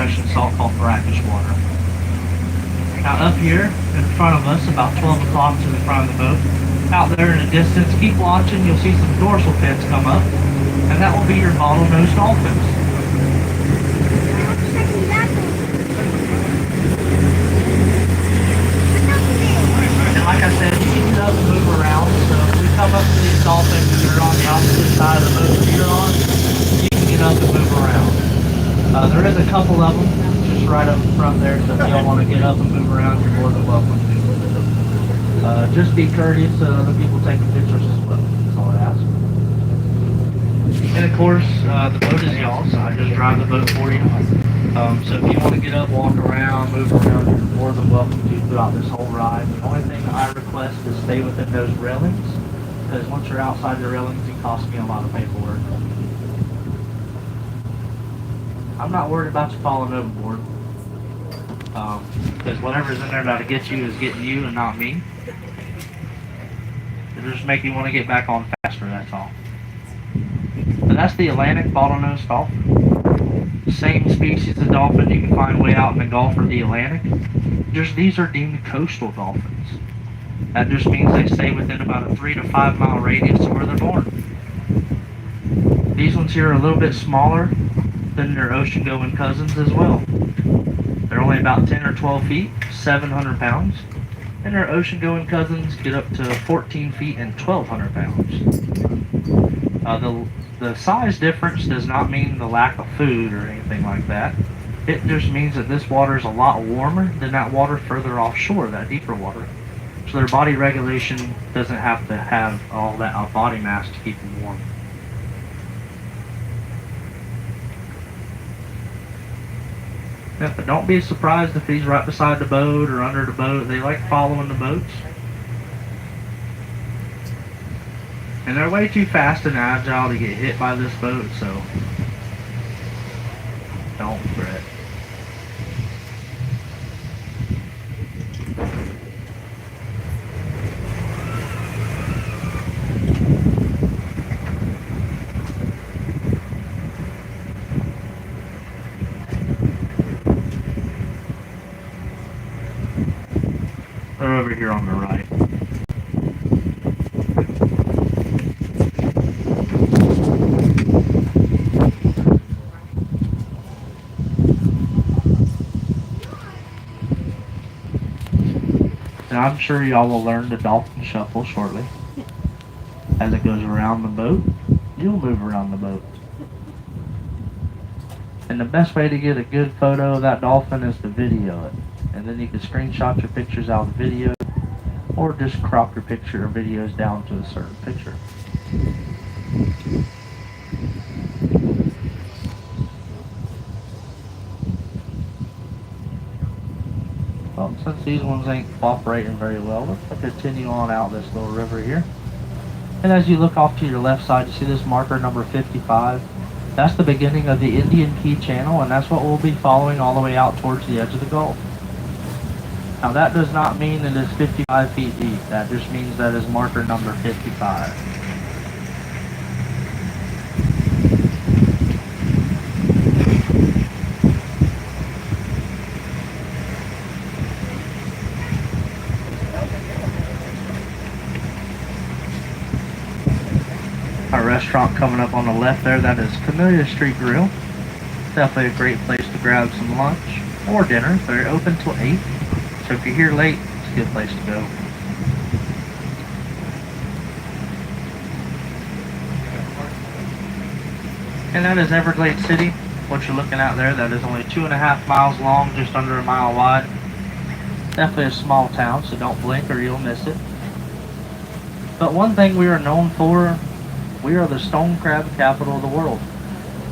fresh and salt called brackish water. Now up here in front of us, about 12 o'clock to the front of the boat, out there in the distance, keep watching, you'll see some dorsal fins come up, and that will be your bottlenose dolphins. And like I said, you can get up and move around, so if we come up to these dolphins and they're on the opposite side of the boat that you're on, you can get up and move around. There is a couple of them just right up front there, so if y'all want to get up and move around, you're more than welcome to. Just be courteous so other people taking pictures as well. That's all I ask. And of course, the boat is y'all, so I just drive the boat for you. So if you want to get up, walk around, move around, you're more than welcome to throughout this whole ride. The only thing I request is stay within those railings, because once you're outside the railings, it costs me a lot of paperwork. I'm not worried about you falling overboard, because whatever's in there that'll get you is getting you and not me. It'll just make you want to get back on faster, that's all. But that's the Atlantic bottlenose dolphin. Same species of dolphin you can find way out in the Gulf or the Atlantic. Just these are deemed coastal dolphins. That just means they stay within about a 3 to 5 mile radius of where they're born. These ones here are a little bit smaller than their ocean-going cousins as well. They're only about 10 or 12 feet, 700 pounds, and their ocean-going cousins get up to 14 feet and 1,200 pounds. The size difference does not mean the lack of food or anything like that. It just means that this water is a lot warmer than that water further offshore, that deeper water. So their body regulation doesn't have to have all that body mass to keep them warm. Yeah, but don't be surprised if he's right beside the boat or under the boat. They like following the boats. And they're way too fast and agile to get hit by this boat, so don't fret. They're over here on the right. And I'm sure y'all will learn the dolphin shuffle shortly. As it goes around the boat, you'll move around the boat. And the best way to get a good photo of that dolphin is to video it. And then you can screenshot your pictures out of the video, or just crop your picture or videos down to a certain picture. Well, since these ones ain't cooperating very well, let's continue on out this little river here. And as you look off to your left side, you see this marker number 55. That's the beginning of the Indian Key Channel, and that's what we'll be following all the way out towards the edge of the Gulf. Now that does not mean that it's 55 feet deep. That just means that is marker number 55. Our restaurant coming up on the left there, that is Camellia Street Grill. Definitely a great place to grab some lunch or dinner. They're open till 8. So if you're here late, it's a good place to go. And that is Everglades City. What you're looking at there, that is only 2.5 miles long, just under a mile wide. Definitely a small town, so don't blink or you'll miss it. But one thing we are known for, we are the stone crab capital of the world.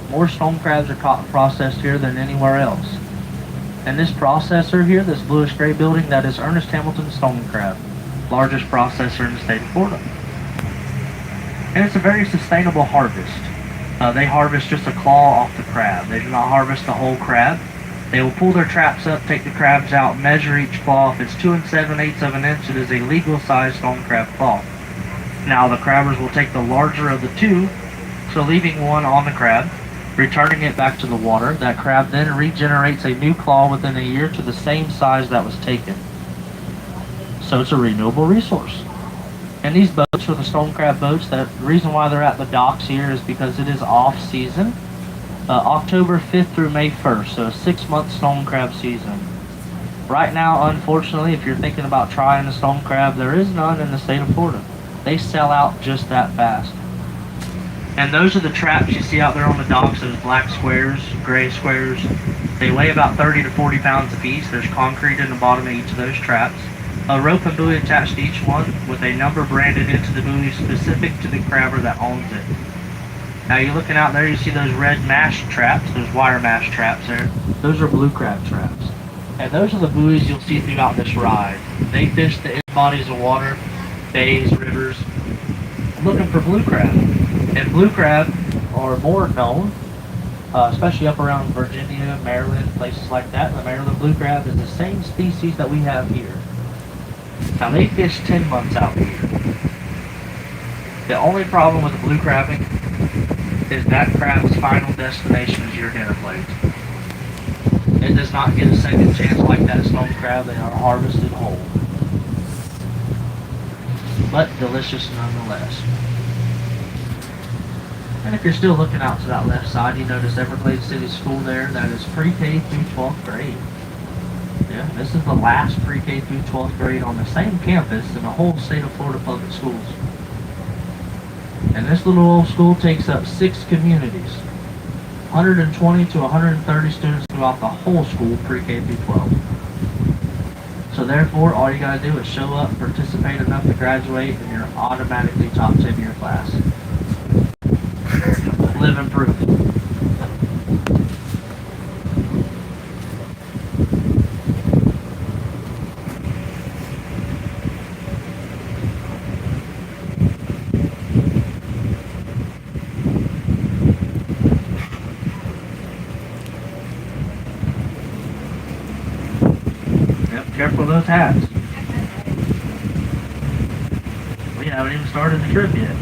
More stone crabs are caught and processed here than anywhere else. And this processor here, this bluish gray building, that is Ernest Hamilton Stone Crab, largest processor in the state of Florida. And it's a very sustainable harvest. They harvest just a claw off the crab. They do not harvest the whole crab. They will pull their traps up, take the crabs out, measure each claw. If it's 2 7/8 of an inch, it is a legal size stone crab claw. Now the crabbers will take the larger of the two, so leaving one on the crab, returning it back to the water. That crab then regenerates a new claw within a year to the same size that was taken. So it's a renewable resource. And these boats are the stone crab boats. The reason why they're at the docks here is because it is off season. October 5th through May 1st, so a 6-month stone crab season. Right now, unfortunately, if you're thinking about trying a stone crab, there is none in the state of Florida. They sell out just that fast. And those are the traps you see out there on the docks, those black squares, gray squares. They weigh about 30 to 40 pounds apiece. There's concrete in the bottom of each of those traps. A rope and buoy attached to each one with a number branded into the buoy specific to the crabber that owns it. Now you're looking out there, you see those red mash traps, those wire mash traps there. Those are blue crab traps. And those are the buoys you'll see throughout this ride. They fish the in bodies of water, bays, rivers, looking for blue crab. And blue crab are more known, especially up around Virginia, Maryland, places like that. The Maryland blue crab is the same species that we have here. Now they fish 10 months out here. The only problem with the blue crabbing is that crab's final destination is your dinner plate. It does not get a second chance like that stone crab. They are harvested whole. But delicious nonetheless. And if you're still looking out to that left side, you notice Everglades City School there. That is pre-K through 12th grade. Yeah, this is the last pre-K through 12th grade on the same campus in the whole state of Florida public schools. And this little old school takes up 6 communities. 120 to 130 students throughout the whole school, pre-K through 12. So therefore, all you gotta do is show up, participate enough to graduate, and you're automatically top 10 in your class. Living proof. Careful of those hats. We haven't even started the trip yet.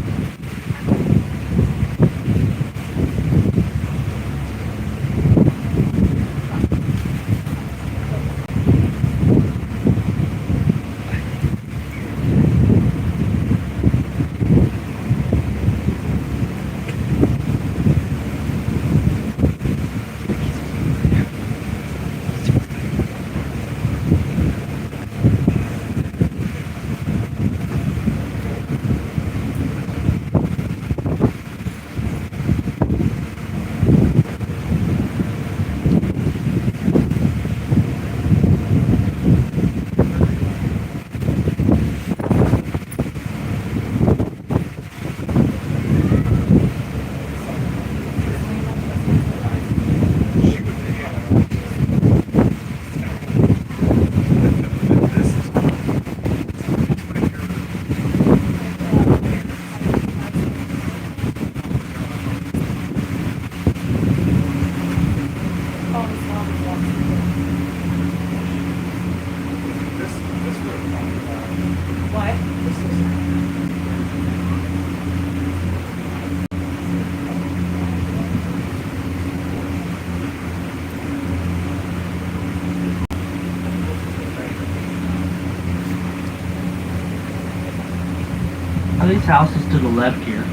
These houses to the left here.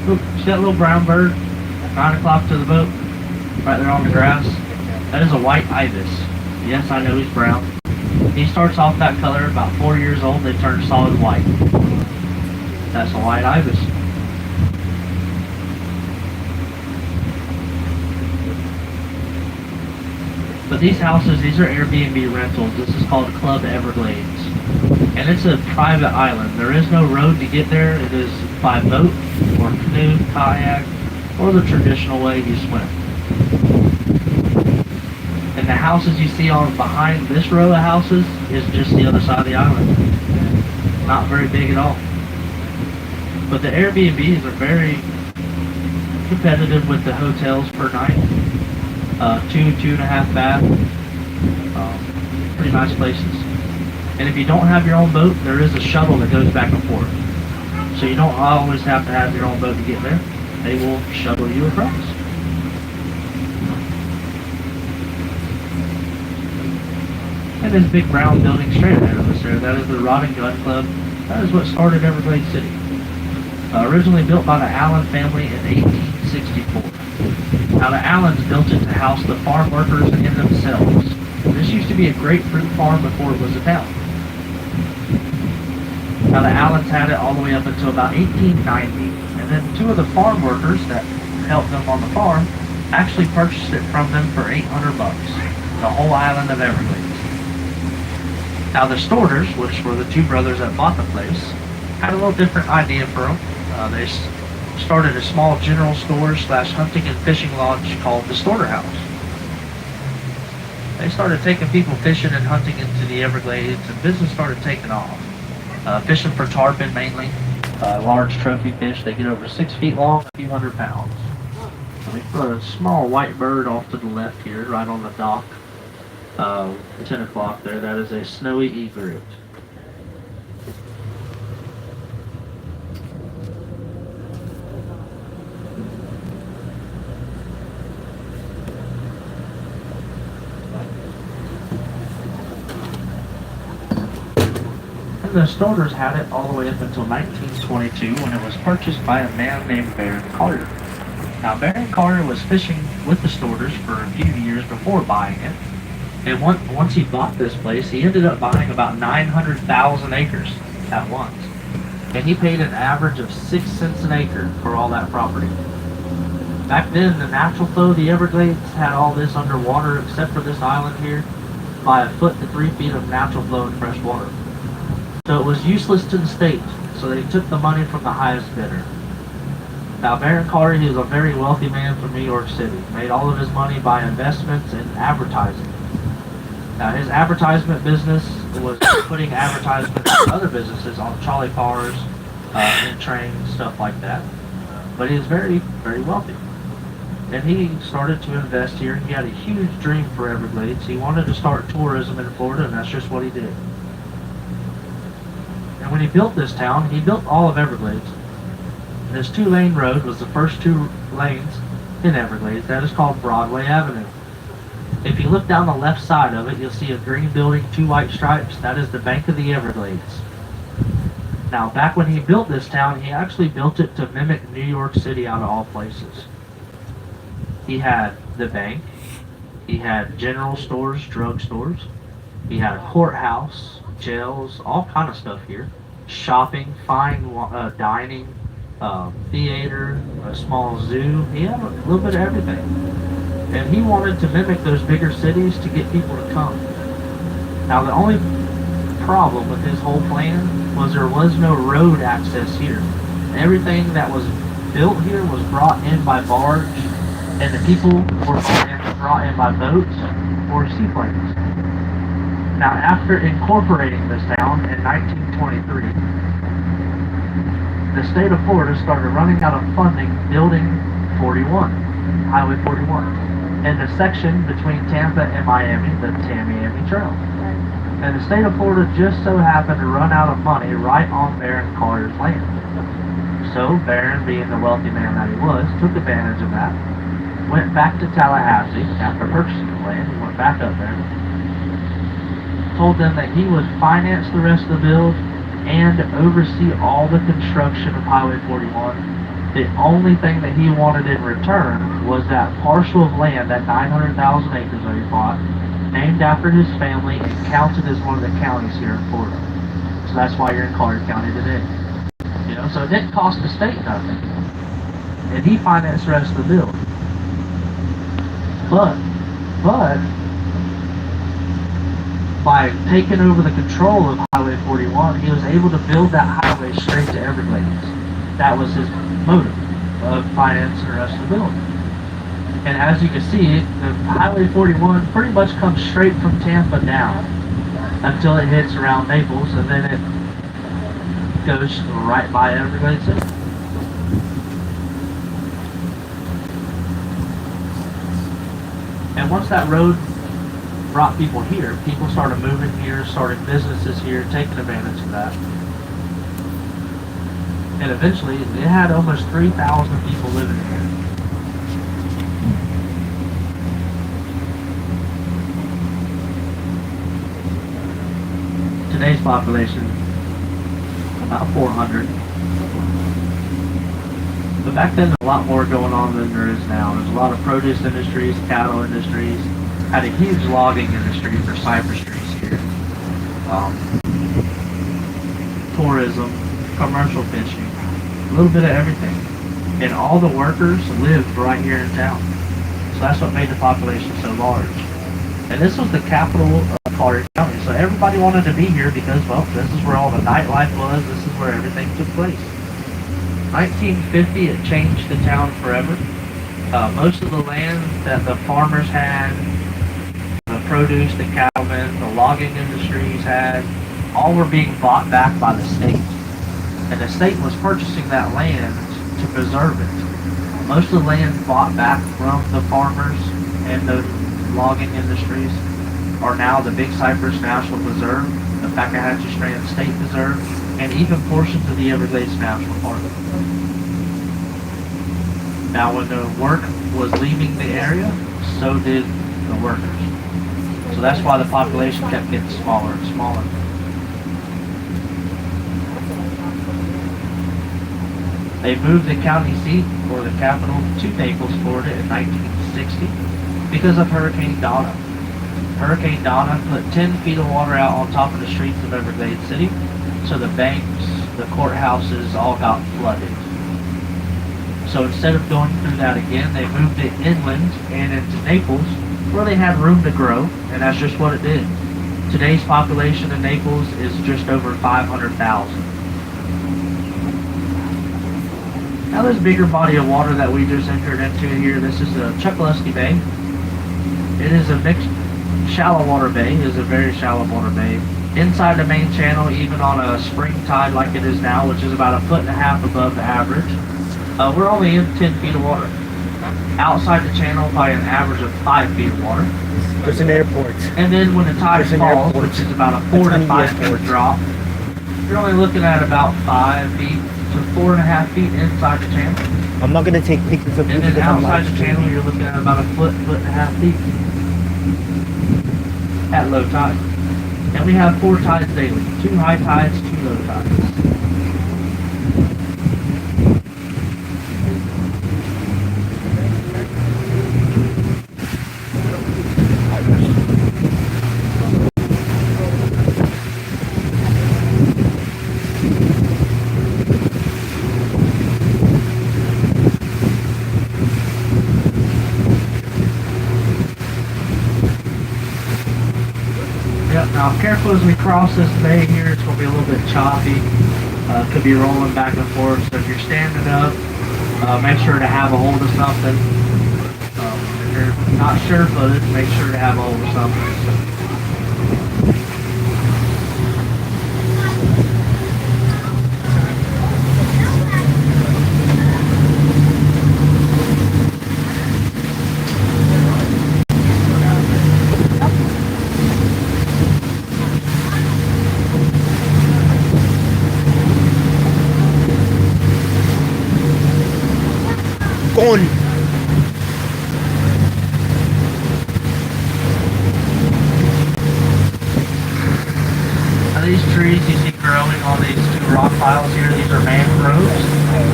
Look, see that little brown bird? 9 o'clock to the boat, right there on the grass. That is a white ibis. Yes, I know he's brown. He starts off that color, about 4 years old, they turn solid white. That's a white ibis. But these houses, these are Airbnb rentals. This is called Club Everglades. And it's a private island. There is no road to get there. It is by boat or canoe, kayak, or the traditional way you swim. And the houses you see on behind this row of houses is just the other side of the island. Not very big at all. But the Airbnbs are very competitive with the hotels per night. 2.5 bath. Pretty nice places. And if you don't have your own boat, there is a shuttle that goes back and forth. So you don't always have to have your own boat to get there. They will shuttle you across. And this big brown building straight ahead of us there, that is the Rod and Gun Club. That is what started Everglades City. Originally built by the Allen family in 1864. Now the Allens built it to house the farm workers and themselves. This used to be a grapefruit farm before it was a town. Now the Allens had it all the way up until about 1890, and then two of the farm workers that helped them on the farm actually purchased it from them for $800, the whole island of Everglades. Now the Storters, which were the two brothers that bought the place, had a little different idea for them. They started a small general store / hunting and fishing lodge called the Storter House. They started taking people fishing and hunting into the Everglades, and business started taking off. Fishing for tarpon mainly, large trophy fish. They get over 6 feet long, a few hundred pounds. So we put a small white bird off to the left here, right on the dock. 10 o'clock there. That is a snowy egret. The Storters had it all the way up until 1922 when it was purchased by a man named Baron Carter. Now Baron Carter was fishing with the Storters for a few years before buying it, and once he bought this place, he ended up buying about 900,000 acres at once, and he paid an average of 6 cents an acre for all that property. Back then, the natural flow of the Everglades had all this underwater except for this island here, by 1 foot to 3 feet of natural flow in fresh water. So it was useless to the state, so they took the money from the highest bidder. Now Baron Carter, he was a very wealthy man from New York City. Made all of his money by investments and advertising. Now his advertisement business was putting advertisements for other businesses on trolley cars, in trains, stuff like that. But he was very, very wealthy. And he started to invest here. He had a huge dream for Everglades. He wanted to start tourism in Florida, and that's just what he did. And when he built this town, he built all of Everglades. This 2-lane road was the first 2 lanes in Everglades. That is called Broadway Avenue. If you look down the left side of it, you'll see a green building, 2 white stripes. That is the Bank of the Everglades. Now, back when he built this town, he actually built it to mimic New York City out of all places. He had the bank. He had general stores, drug stores. He had a courthouse, jails, all kind of stuff here. Shopping, fine dining, theater, a small zoo. He had a little bit of everything. And he wanted to mimic those bigger cities to get people to come. Now the only problem with his whole plan was there was no road access here. Everything that was built here was brought in by barge, and the people were brought in by boats or seaplanes. Now after incorporating this town in 1923, the state of Florida started running out of funding building 41, Highway 41, and the section between Tampa and Miami, the Tamiami Trail. And the state of Florida just so happened to run out of money right on Baron Carter's land. So Baron, being the wealthy man that he was, took advantage of that, went back to Tallahassee after purchasing the land. He went back up there, told them that he would finance the rest of the build and oversee all the construction of Highway 41. The only thing that he wanted in return was that parcel of land, that 900,000 acres that he bought, named after his family and counted as one of the counties here in Florida. So that's why you're in Carter County today. You know, so it didn't cost the state nothing. And he financed the rest of the bill. But by taking over the control of Highway 41, he was able to build that highway straight to Everglades. That was his motive of financing the rest of the building. And as you can see, the Highway 41 pretty much comes straight from Tampa down until it hits around Naples, and then it goes right by Everglades City. And once that road brought people here, people started moving here, started businesses here, taking advantage of that. And eventually, it had almost 3,000 people living here. Today's population, about 400. But back then, a lot more going on than there is now. There's a lot of produce industries, cattle industries, had a huge logging industry for cypress trees here. Tourism, commercial fishing, a little bit of everything. And all the workers lived right here in town. So that's what made the population so large. And this was the capital of Collier County. So everybody wanted to be here because, well, this is where all the nightlife was. This is where everything took place. 1950, it changed the town forever. Most of the land that the farmers had, the produce, the cattlemen, the logging industries had, all were being bought back by the state. And the state was purchasing that land to preserve it. Most of the land bought back from the farmers and the logging industries are now the Big Cypress National Preserve, the Fakahatchee Strand State Preserve, and even portions of the Everglades National Park. Now when the work was leaving the area, so did the workers. So that's why the population kept getting smaller and smaller. They moved the county seat, or the capital, to Naples, Florida in 1960 because of Hurricane Donna. Hurricane Donna put 10 feet of water out on top of the streets of Everglades City, so the banks, the courthouses all got flooded. So instead of going through that again, they moved it inland and into Naples, where they had room to grow, and that's just what it did. Today's population in Naples is just over 500,000. Now this bigger body of water that we just entered into here, this is the Chokoloskee Bay. It is a mixed shallow water bay. It is a very shallow water bay. Inside the main channel, even on a spring tide like it is now, which is about 1.5 feet above the average, we're only in 10 feet of water. Outside the channel, probably an average of 5 feet of water. There's an airport. And then when the tide falls, which is about a 4 to 5 foot drop, you're only looking at about 5 feet to 4.5 feet inside the channel. I'm not going to take pictures of you. And then outside the channel, you're looking at about a foot, 1.5 feet at low tide. And we have 4 tides daily, 2 high tides, 2 low tides. Now, careful as we cross this bay here. It's going to be a little bit choppy. Could be rolling back and forth. So if you're standing up, make sure to have a hold of something. If you're not sure-footed, make sure to have a hold of something. Gone. Now these trees you see growing on these 2 rock piles here, these are mangroves.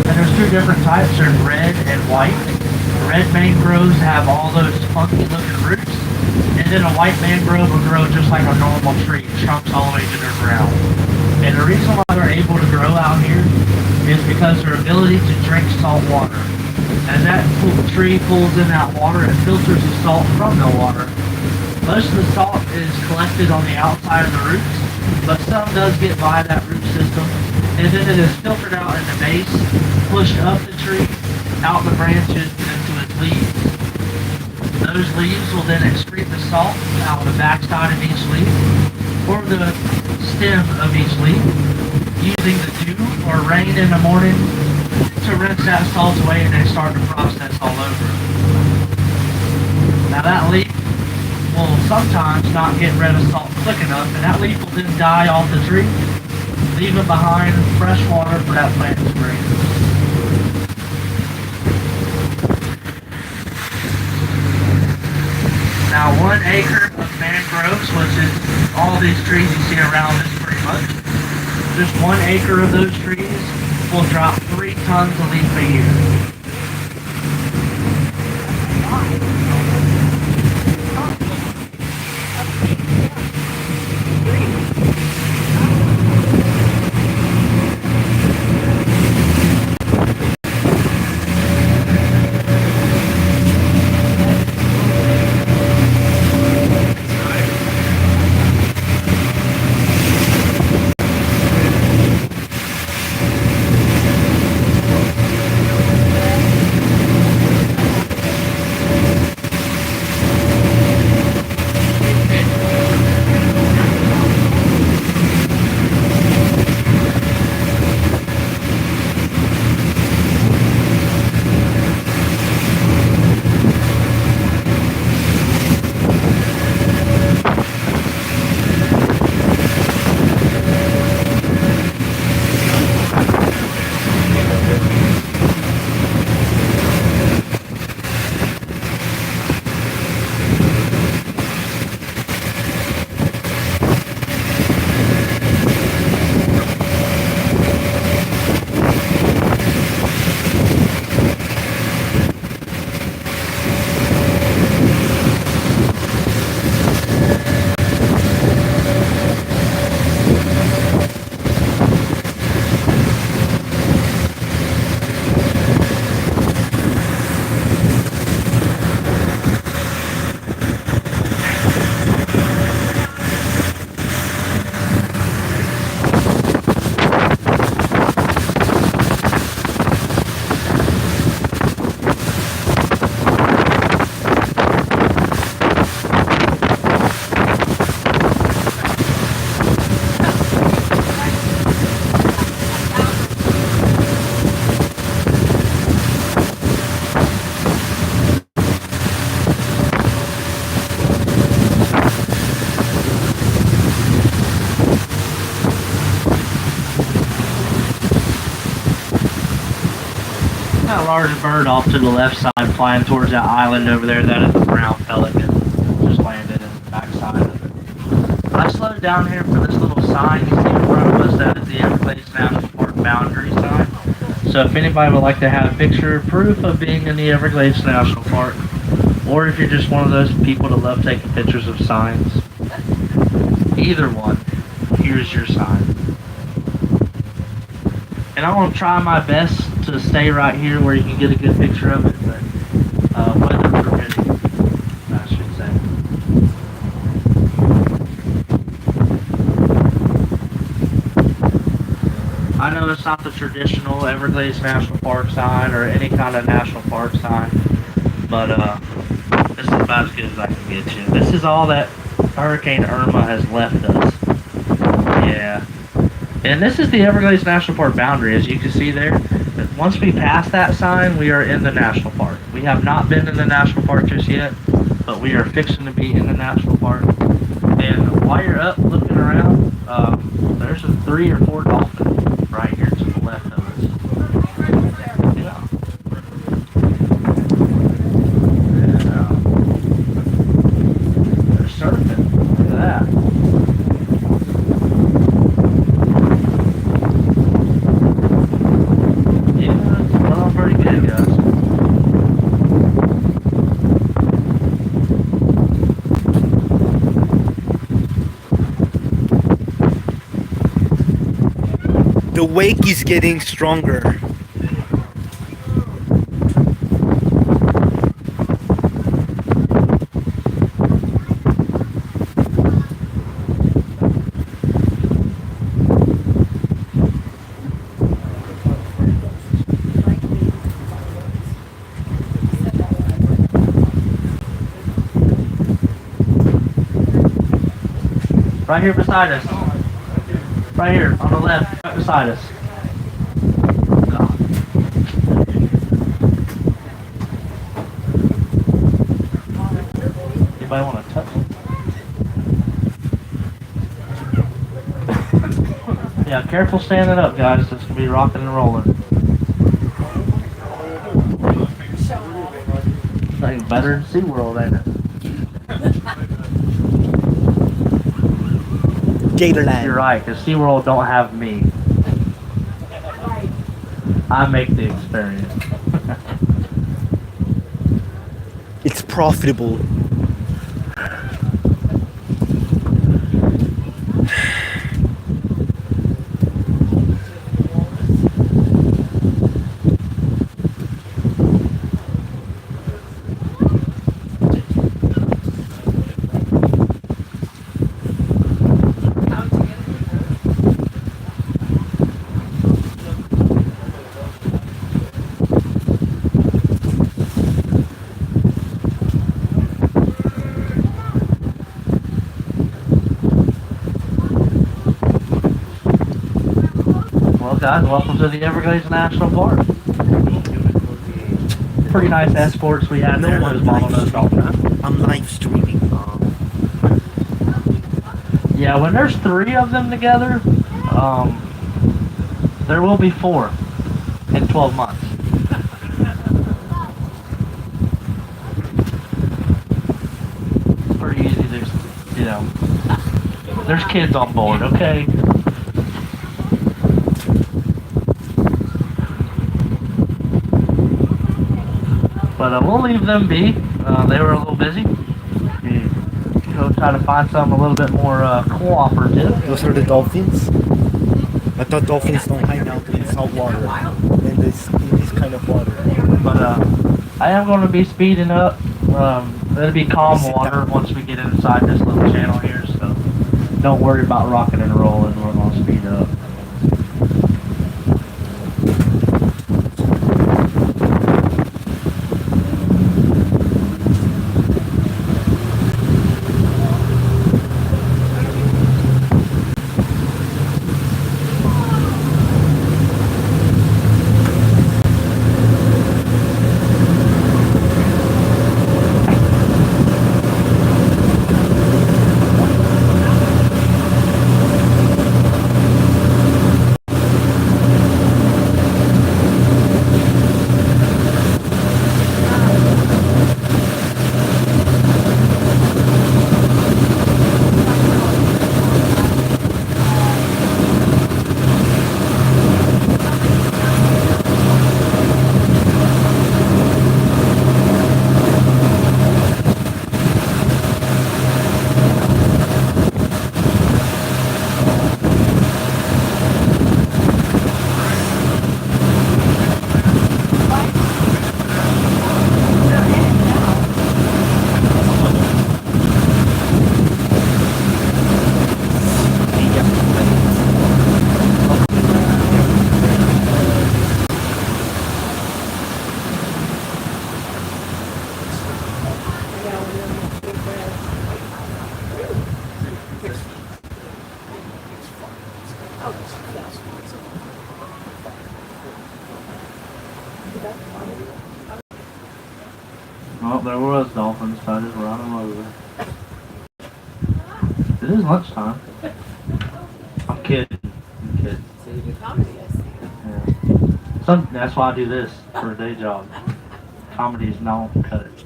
And there's 2 different types, there's red and white. Red mangroves have all those funky looking roots. And then a white mangrove will grow just like a normal tree, trunks all the way to the ground. And the reason why they're able to grow out here is because their ability to drink salt water. As that tree pulls in that water, it filters the salt from the water. Most of the salt is collected on the outside of the roots, but some does get by that root system, and then it is filtered out in the base, pushed up the tree, out the branches, and into its leaves. Those leaves will then excrete the salt out the backside of each leaf, or the stem of each leaf, using the dew or rain in the morning to rinse that salt away and then start the process all over. Now that leaf will sometimes not get rid of salt quick enough, and that leaf will then die off the tree, leaving behind fresh water for that plant to drink. Now 1 acre of mangroves, which is all these trees you see around this pretty much. Just 1 acre of those trees will drop 3 tons of leaf a year. That large bird off to the left side flying towards that island over there, that is a brown pelican. Just landed in the backside of it. I slowed down here for this little sign you see in front of us. That is the Everglades National Park boundary sign. So if anybody would like to have a picture proof of being in the Everglades National Park, or if you're just one of those people that love taking pictures of signs, either one, here's your sign. And I'm going to try my best to stay right here where you can get a good picture of it, but weather permitting, I should say. I know it's not the traditional Everglades National Park sign or any kind of national park sign, but this is about as good as I can get you. This is all that Hurricane Irma has left us. Yeah. And this is the Everglades National Park boundary, as you can see there. Once we pass that sign, we are in the national park. We have not been in the national park just yet, but we are fixing to be in the national park. And while you're up looking around, there's 3 or 4 dolphins right here to the left of us. Yeah. Yeah. They're surfing. Look at that. The wake is getting stronger. Right here beside us. Right here on the left, right beside us. God. Anybody want to touch it? Yeah, careful standing up, guys. It's gonna be rocking and rolling. Like better than SeaWorld, ain't it? Gatorland. You're right, because SeaWorld don't have me. I make the experience. It's profitable. Well, guys, welcome to the Everglades National Park. Pretty nice escorts we had there. Those bottlenose dolphins. I'm live streaming. Yeah, when there's 3 of them together, there will be 4 in 12 months. It's pretty easy to, you know, there's kids on board, okay? But we'll leave them be. They were a little busy. Go try to find something a little bit more cooperative. Those are the dolphins. I thought dolphins don't hang out in salt water. In this kind of water. But I am going to be speeding up. It'll be calm water once we get inside this little channel here, so don't worry about rocking and rolling. We're going to speed up. Oh, there was dolphins. So I just run them over. It is lunchtime. I'm kidding. I'm kidding. Yeah. That's why I do this for a day job. Comedy is not cut it.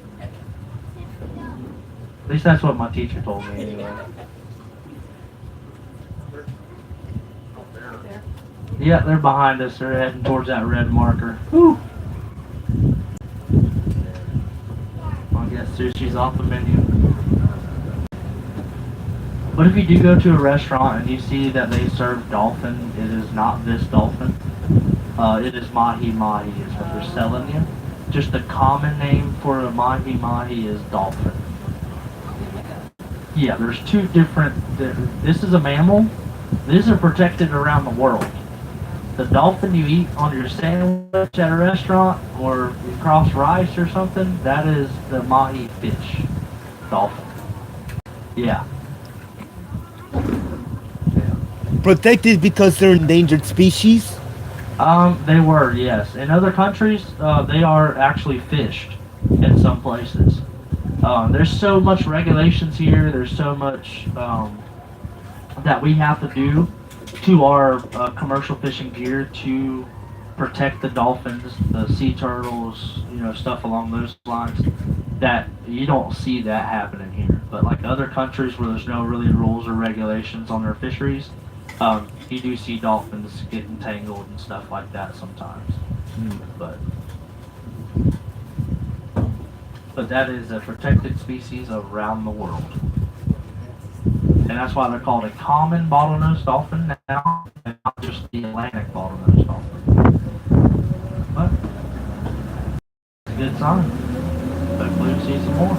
At least that's what my teacher told me anyway. Yeah, they're behind us. They're heading towards that red marker. Whew. I guess sushi's off the menu. But if you do go to a restaurant and you see that they serve dolphin, it is not this dolphin. It is mahi-mahi is what they're selling you. Just the common name for a mahi-mahi is dolphin. Yeah, there's 2 different. This is a mammal. These are protected around the world. The dolphin you eat on your sandwich at a restaurant or you cross rice or something, that is the mahi fish dolphin. Yeah. Protected because they're endangered species? They were, yes. In other countries, they are actually fished in some places. There's so much regulations here. There's so much that we have to do to our commercial fishing gear to protect the dolphins, the sea turtles, you know, stuff along those lines. that you don't see that happening here. But like other countries where there's no really rules or regulations on their fisheries, you do see dolphins get entangled and stuff like that sometimes. But that is a protected species around the world. And that's why they're called a common bottlenose dolphin now, and not just the Atlantic bottlenose dolphin. But it's a good sign. Hopefully we'll see some more.